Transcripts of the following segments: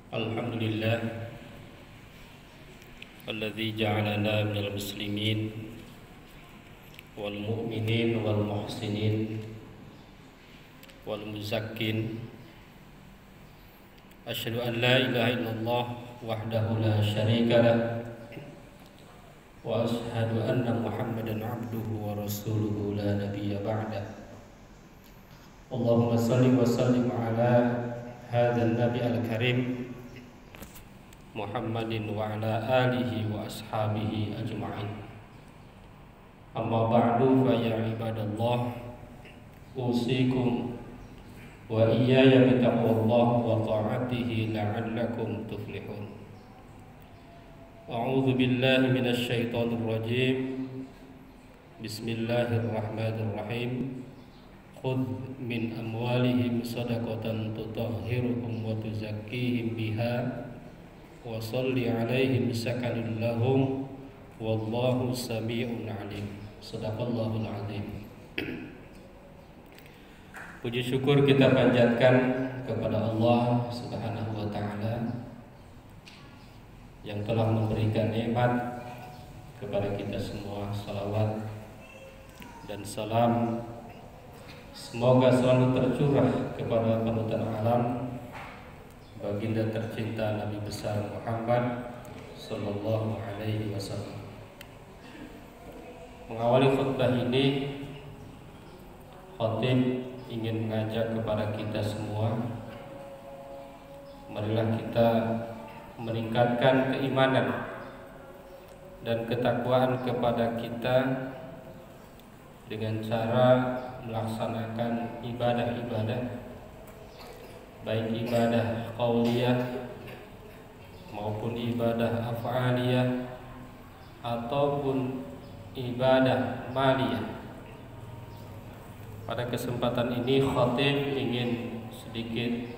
Alhamdulillah alladzi ja'alana minal muslimin wal mu'minin wal muhsinin wal muzakkin. Asyhadu an la ilaha illallah wahdahu la syarika lah wa asyhadu anna Muhammadan abduhu wa rasuluhu la nabiyya ba'dah. Allahumma shalli wa sallim ala hadzal nabi al-karim Muhammadin wa ala alihi wa ashabihi ajma'in. Amma ba'du fa ya ibadallah, usikum wa iyaya bitaqwallah wa ta'atihi la'allakum tuflihun. A'udzu billahi minasy syaithanir rajim. Bismillahirrahmanirrahim. Khudh min amwalihim shadaqatan tutahhiruhum wa tuzakkihim biha wa sholli 'alaihim sakanun lahum wallahu samii'un 'alim. Shadaqallahul 'azim. Puji syukur kita panjatkan kepada Allah Subhanahu wa taala yang telah memberikan nikmat kepada kita semua. Salawat dan salam semoga selalu tercurah kepada panutan alam, baginda tercinta Nabi besar Muhammad sallallahu alaihi wasallam. Mengawali khutbah ini, khatib ingin mengajak kepada kita semua, marilah kita meningkatkan keimanan dan ketakwaan kepada kita dengan cara melaksanakan ibadah-ibadah, baik ibadah qauliyah maupun ibadah af'aliyah ataupun ibadah maliyah. Pada kesempatan ini khatib ingin sedikit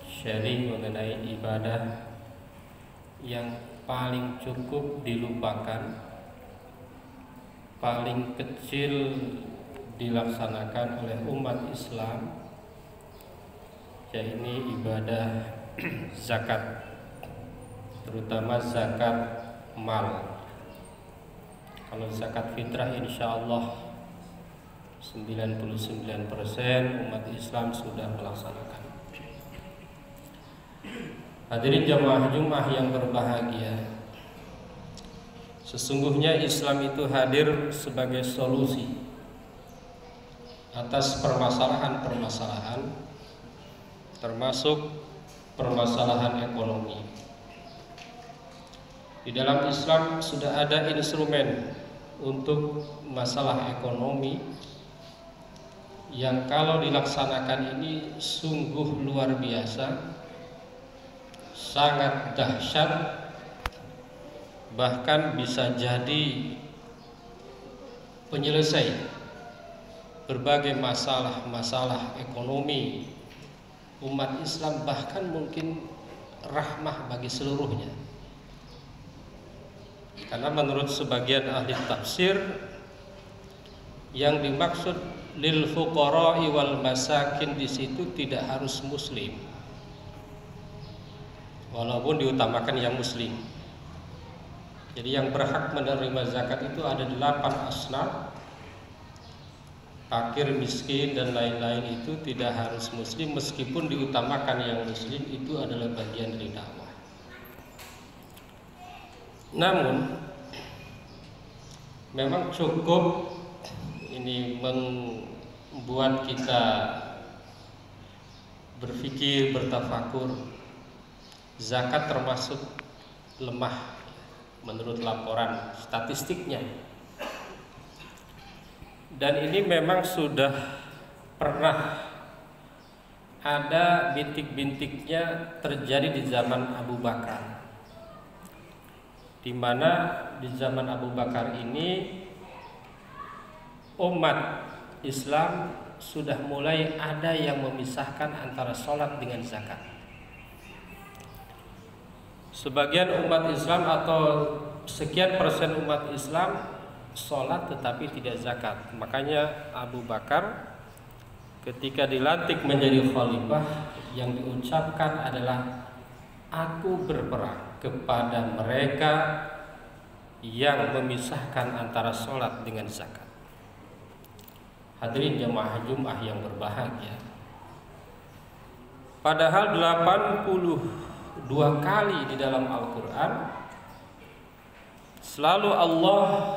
sharing mengenai ibadah yang paling cukup dilupakan, paling kecil dilaksanakan oleh umat Islam, yaitu ibadah zakat, terutama zakat mal. Kalau zakat fitrah insyaallah 99% umat Islam sudah melaksanakan. Hadirin jamaah Jumat yang berbahagia, sesungguhnya Islam itu hadir sebagai solusi atas permasalahan-permasalahan, termasuk permasalahan ekonomi. Di dalam Islam sudah ada instrumen untuk masalah ekonomi yang kalau dilaksanakan ini sungguh luar biasa, sangat dahsyat, bahkan bisa jadi penyelesai berbagai masalah-masalah ekonomi umat Islam, bahkan mungkin rahmah bagi seluruhnya. Karena menurut sebagian ahli tafsir, yang dimaksud lil fuqara'i wal masakin di situ tidak harus muslim, walaupun diutamakan yang muslim. Jadi yang berhak menerima zakat itu ada 8 asnaf, fakir, miskin dan lain-lain, itu tidak harus muslim, meskipun diutamakan yang muslim, itu adalah bagian dari dakwah. Namun memang cukup ini membuat kita berpikir, bertafakur. Zakat termasuk lemah menurut laporan statistiknya. Dan ini memang sudah pernah ada bintik-bintiknya terjadi di zaman Abu Bakar. di mana di zaman Abu Bakar ini umat Islam sudah mulai ada yang memisahkan antara sholat dengan zakat. Sebagian umat Islam atau sekian persen umat Islam sholat tetapi tidak zakat. Makanya Abu Bakar ketika dilantik menjadi khalifah, yang diucapkan adalah, aku berperang kepada mereka yang memisahkan antara sholat dengan zakat. Hadirin jamaah Jumat yang berbahagia, padahal 82 kali di dalam Al-Quran selalu Allah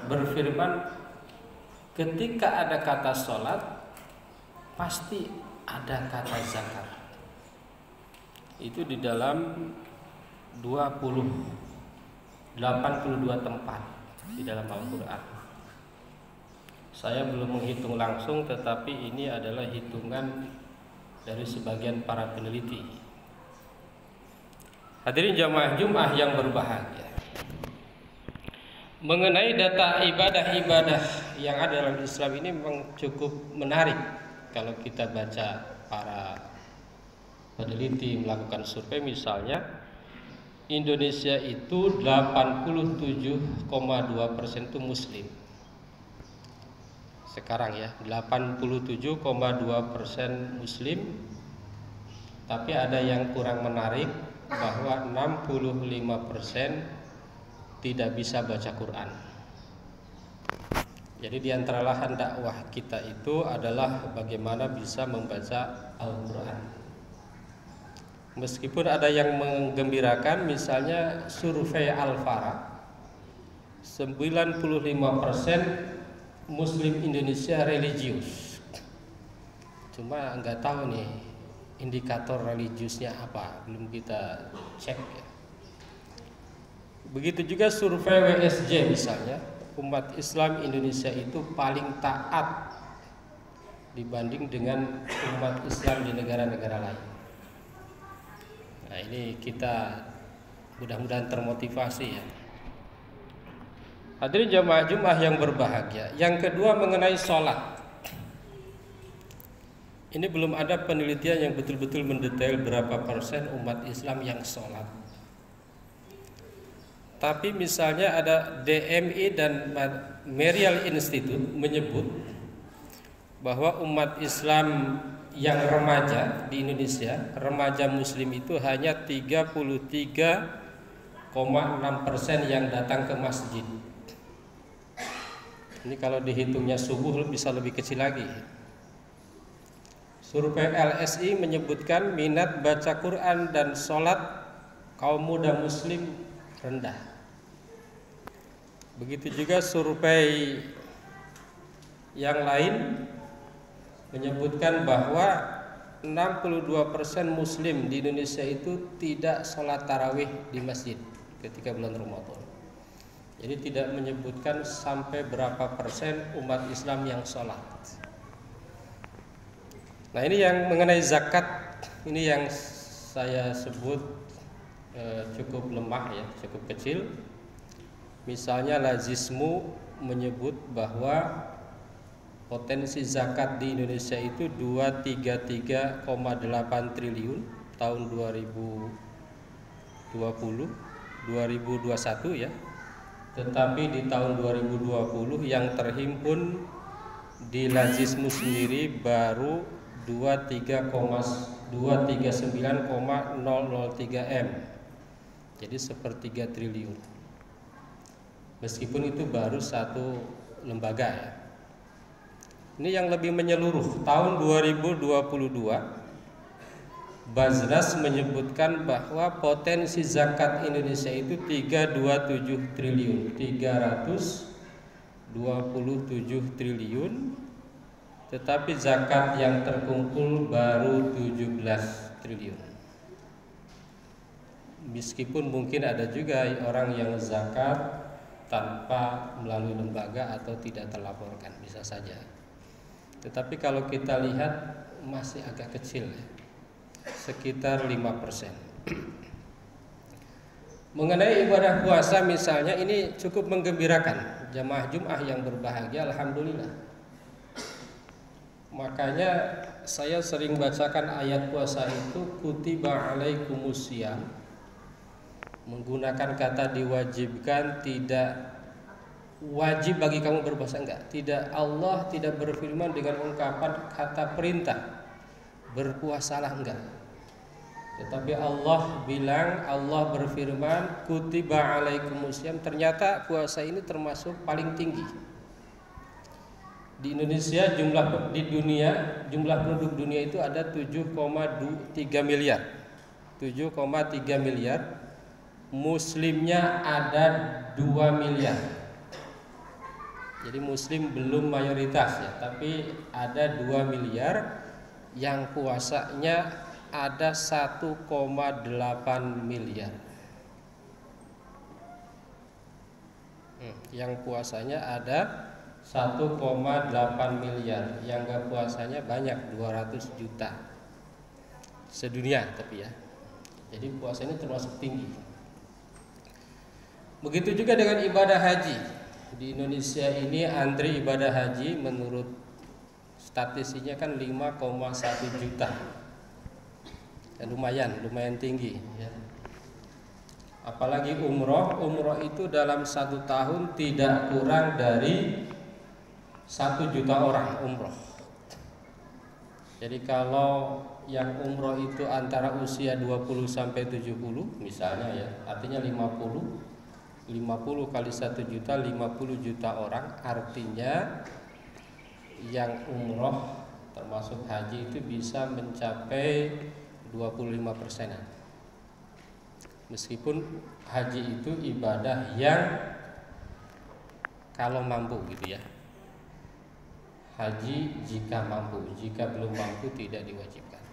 berfirman ketika ada kata sholat pasti ada kata zakat. Itu di dalam 82 tempat di dalam Al-Quran. Saya belum menghitung langsung, tetapi ini adalah hitungan dari sebagian para peneliti. Hadirin jamaah Jumat yang berbahagia, mengenai data ibadah-ibadah yang ada dalam Islam ini memang cukup menarik. Kalau kita baca para peneliti melakukan survei, misalnya Indonesia itu 87,2% itu Muslim. Sekarang ya 87,2% Muslim. Tapi ada yang kurang menarik, bahwa 65% tidak bisa baca Quran. Jadi di antara lahan dakwah kita itu adalah bagaimana bisa membaca Al-Quran. Meskipun ada yang menggembirakan, misalnya survei Al-Farah, 95% Muslim Indonesia religius. Cuma nggak tahu nih indikator religiusnya apa, belum kita cek ya. Begitu juga survei WSJ misalnya, umat Islam Indonesia itu paling taat dibanding dengan umat Islam di negara-negara lain. Nah, ini kita mudah-mudahan termotivasi ya. Hadirin jamaah Jumat yang berbahagia. Yang kedua mengenai sholat. Ini belum ada penelitian yang betul-betul mendetail berapa persen umat Islam yang sholat. Tapi misalnya ada DMI dan Marial Institute menyebut bahwa umat Islam yang remaja di Indonesia, remaja Muslim itu hanya 33,6% yang datang ke masjid. Ini kalau dihitungnya subuh bisa lebih kecil lagi. Survei LSI menyebutkan minat baca Quran dan sholat kaum muda Muslim rendah. Begitu juga survei yang lain menyebutkan bahwa 62% Muslim di Indonesia itu tidak sholat tarawih di masjid ketika bulan Ramadan. Jadi tidak menyebutkan sampai berapa persen umat Islam yang sholat. Nah, ini yang mengenai zakat, ini yang saya sebut cukup lemah ya, cukup kecil. Misalnya Lazismu menyebut bahwa potensi zakat di Indonesia itu 233,8 triliun tahun 2021 ya. Tetapi di tahun 2020 yang terhimpun di Lazismu sendiri baru 239,003 M. Jadi sepertiga triliun. Meskipun itu baru satu lembaga ya. Ini yang lebih menyeluruh. Tahun 2022 Baznas menyebutkan bahwa potensi zakat Indonesia itu 327 triliun, 327 triliun, tetapi zakat yang terkumpul baru 17 triliun. Meskipun mungkin ada juga orang yang zakat tanpa melalui lembaga atau tidak terlaporkan, bisa saja. Tetapi kalau kita lihat masih agak kecil ya, sekitar 5%. Mengenai ibadah puasa misalnya, ini cukup menggembirakan jamaah Jum'ah yang berbahagia, alhamdulillah. Makanya saya sering bacakan ayat puasa itu, kutiba alaikumusiyam, menggunakan kata diwajibkan, tidak wajib bagi kamu berpuasa, enggak. Tidak, Allah tidak berfirman dengan ungkapan kata perintah berpuasalah, enggak. Tetapi Allah bilang, Allah berfirman kutiba alaikumusiyam. Ternyata puasa ini termasuk paling tinggi. Di Indonesia jumlah penduduk dunia itu ada 7,3 miliar. 7,3 miliar. Muslimnya ada 2 miliar. Jadi muslim belum mayoritas ya, tapi ada 2 miliar yang puasanya ada 1,8 miliar. Yang puasanya ada 1,8 miliar, yang gak puasanya banyak, 200 juta sedunia tapi ya. Jadi puasa ini termasuk tinggi. Begitu juga dengan ibadah haji. Di Indonesia ini antri ibadah haji menurut statistiknya kan 5,1 juta. Ya, lumayan tinggi ya. Apalagi umroh itu dalam 1 tahun tidak kurang dari 1 juta orang umroh. Jadi kalau yang umroh itu antara usia 20 sampai 70 misalnya ya, artinya 50 kali 1 juta, 50 juta orang, artinya yang umroh termasuk haji itu bisa mencapai 25%. Meskipun haji itu ibadah yang kalau mampu gitu ya. Haji jika mampu, jika belum mampu tidak diwajibkan.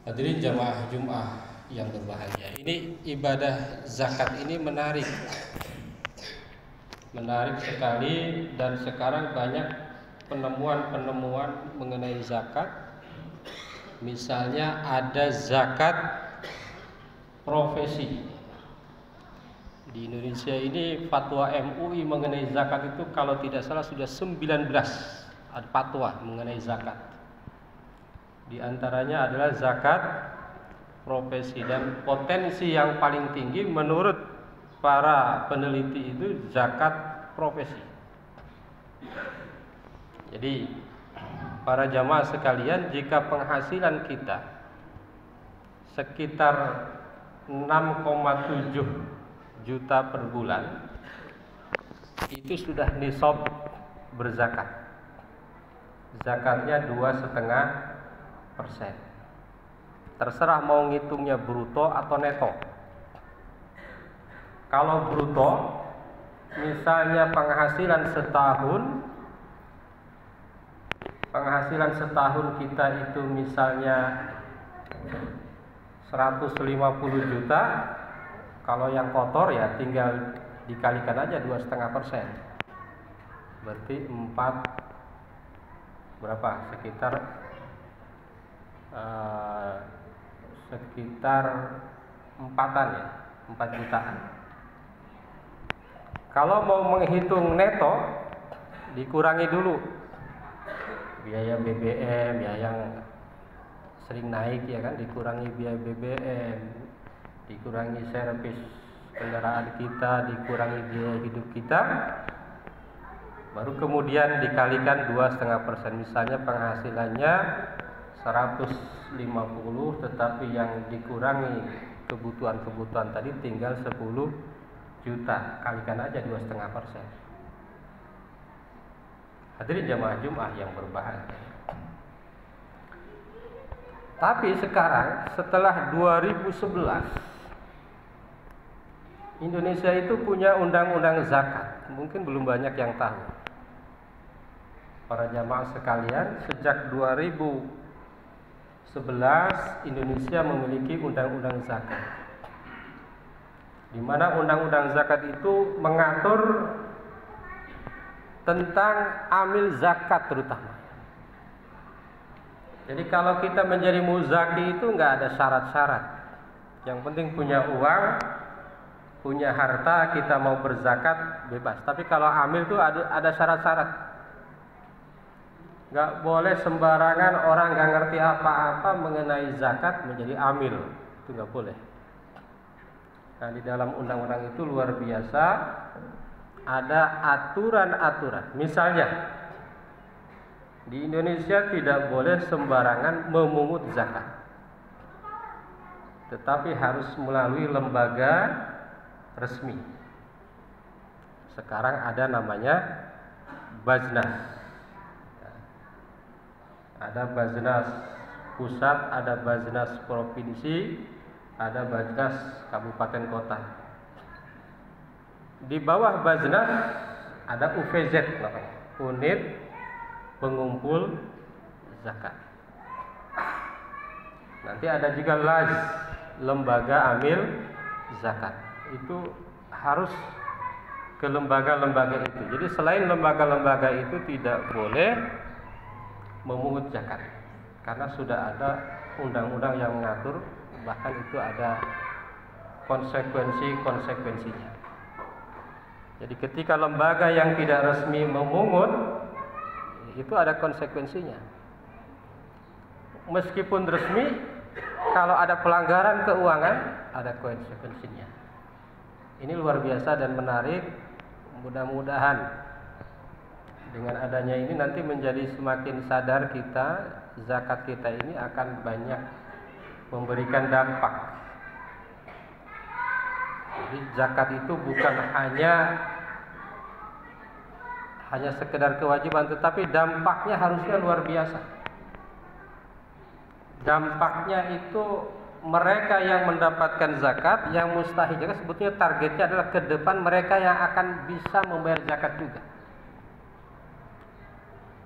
Hadirin jamaah Jum'ah yang berbahagia, ini ibadah zakat ini menarik sekali, dan sekarang banyak penemuan mengenai zakat. Misalnya ada zakat profesi. Di Indonesia ini fatwa MUI mengenai zakat itu kalau tidak salah sudah 19 ada fatwa mengenai zakat. Di antaranya adalah zakat profesi, dan potensi yang paling tinggi menurut para peneliti itu zakat profesi. Jadi para jamaah sekalian, jika penghasilan kita sekitar 6,7 juta per bulan, itu sudah nisab berzakat. Zakatnya 2,5%. Terserah mau ngitungnya bruto atau neto. Kalau bruto, misalnya penghasilan setahun kita itu misalnya 150 juta. Kalau yang kotor ya tinggal dikalikan aja 2,5%. Berarti 4 berapa? Sekitar 4-an ya, 4 jutaan. Kalau mau menghitung neto, dikurangi dulu biaya BBM ya yang sering naik ya kan, dikurangi biaya BBM, dikurangi servis kendaraan kita, dikurangi biaya hidup kita, baru kemudian dikalikan 2,5%. Misalnya penghasilannya 150, tetapi yang dikurangi kebutuhan tadi tinggal 10 juta, kalikan aja 2,5%. Hadirin jamaah Jum'ah yang berbahagia. Tapi sekarang setelah 2011, Indonesia itu punya undang-undang zakat. Mungkin belum banyak yang tahu. Para jamaah sekalian, sejak 2011 Indonesia memiliki undang-undang zakat, di mana undang-undang zakat itu mengatur tentang amil zakat terutama. Jadi kalau kita menjadi muzaki itu nggak ada syarat-syarat. Yang penting punya uang, punya harta, kita mau berzakat bebas. Tapi kalau amil itu ada syarat-syarat. Gak boleh sembarangan orang gak ngerti apa-apa mengenai zakat menjadi amil. Itu gak boleh. Nah, di dalam undang-undang itu luar biasa, ada aturan-aturan. Misalnya, di Indonesia tidak boleh sembarangan memungut zakat, tetapi harus melalui lembaga resmi. Sekarang ada namanya Bajnas. Ada Bajnas pusat, ada Bajnas provinsi, ada Bajnas kabupaten kota. Di bawah Bajnas ada UVZ namanya, Unit Pengumpul Zakat. Nanti ada juga LAZ, Lembaga Amil Zakat. Itu harus ke lembaga-lembaga itu. Jadi selain lembaga-lembaga itu tidak boleh memungut zakat, karena sudah ada undang-undang yang mengatur, bahkan itu ada konsekuensinya. Jadi ketika lembaga yang tidak resmi memungut, itu ada konsekuensinya. Meskipun resmi, kalau ada pelanggaran keuangan, ada konsekuensinya. Ini luar biasa dan menarik. Mudah-mudahan dengan adanya ini nanti menjadi semakin sadar kita, zakat kita ini akan banyak memberikan dampak. Jadi zakat itu bukan hanya sekedar kewajiban, tetapi dampaknya harusnya luar biasa. Dampaknya itu mereka yang mendapatkan zakat, yang mustahik zakat, sebetulnya targetnya adalah ke depan mereka yang akan bisa membayar zakat juga.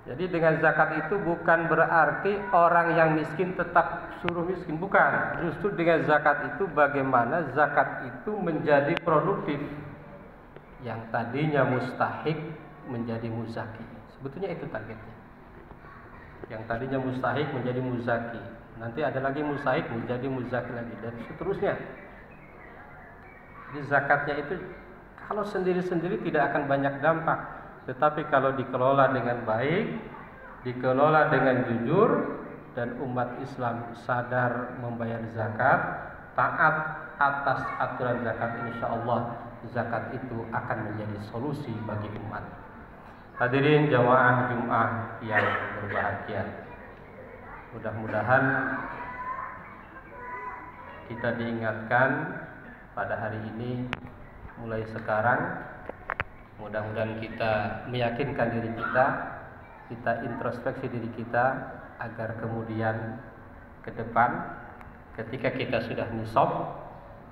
Jadi dengan zakat itu bukan berarti orang yang miskin tetap suruh miskin, bukan. Justru dengan zakat itu bagaimana zakat itu menjadi produktif, yang tadinya mustahik menjadi muzaki. Sebetulnya itu targetnya. Yang tadinya mustahik menjadi muzaki, nanti ada lagi mustahik menjadi muzaki lagi, dan seterusnya. Jadi zakatnya itu kalau sendiri-sendiri tidak akan banyak dampak, tetapi kalau dikelola dengan baik, dikelola dengan jujur, dan umat Islam sadar membayar zakat, taat atas aturan zakat, insya Allah zakat itu akan menjadi solusi bagi umat. Hadirin jamaah Jumat yang berbahagia, mudah-mudahan kita diingatkan pada hari ini, mulai sekarang, mudah-mudahan kita meyakinkan diri kita introspeksi diri kita, agar kemudian ke depan ketika kita sudah nisab,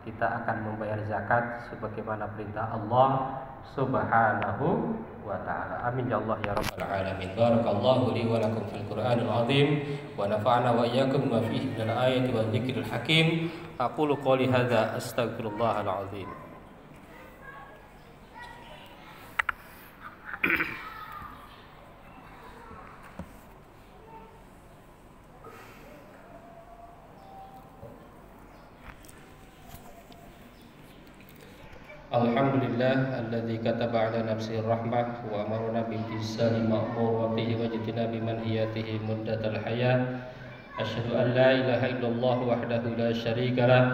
kita akan membayar zakat sebagaimana perintah Allah Subhanahu wa ta'ala. Amin ya Allah ya rabbal alamin. Barakallahu li wa lakum fil Qur'anil azim wa nafa'ana wa iyyakum ma fihi minal ayati wa dzikril hakim. Aqulu qouli hadza astaghfirullahal azim. Alhamdulillah alladzi kataba ala nafsihi rahmah wa amarna bi imtisali ma'muratihi wa ijtinabi manhiyatihi muddatal hayat. Asyhadu an la ilaha illallah wahdahu la syarika lah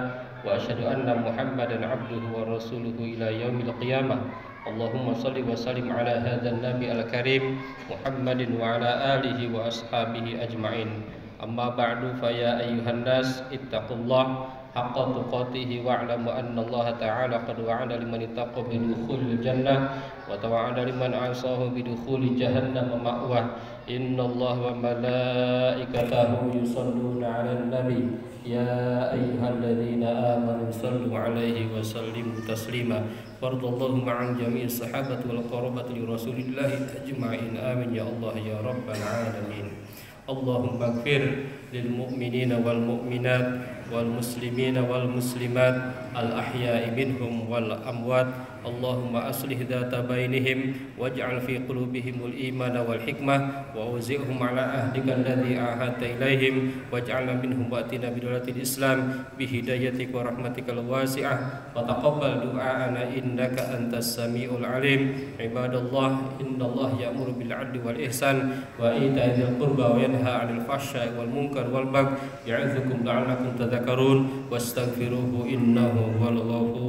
wa asyhadu anna Muhammadan abduhu wa rasuluhu ila yaumil qiyamah. Allahumma shalli wa sallim ala hadzal nabi al-karim Muhammadin wa ala alihi wa ashabihi ajma'in. Amma ba'du, fa ya ayyuhan nas ittaqullah haqqa tuqatih wa'lamu anna Allah ta'ala qad wa'ada liman ittaqa bidukhulil jannah wa tawa'ada liman 'asahu bidukhuli jahannam ma'wah. Innallaha wa malaikatahu yusholluna 'alan nabi ya ayyuhalladzina amanu shallu 'alaihi wa sallimu taslima. Fardallahu ma'an jami'is sahabati wal qarabati li rasulillahi ajma'in. Amin ya Allah ya rabbal alamin. Allahumma ighfir للمؤمنين والمؤمنات والمسلمين والمسلمات الأحياء منهم والأموات اللهم أصلح ذات بينهم واجعل في قلوبهم الإيمان والحكمة وأوزعهم على عهدك الذي عاهدت إليهم واجعلنا منهم وأتنا بدولة الإسلام بهدايتك ورحمتك الواسعة وتقبل دعاءنا إنك أنت السميع العليم عباد الله إن الله يأمر بالعدل والإحسان وإيتاء ذي القربى وينهى عن الفحشاء والمنكر والبغي يعظكم لعلكم تذكرون واستغفروه إنه هو الغفور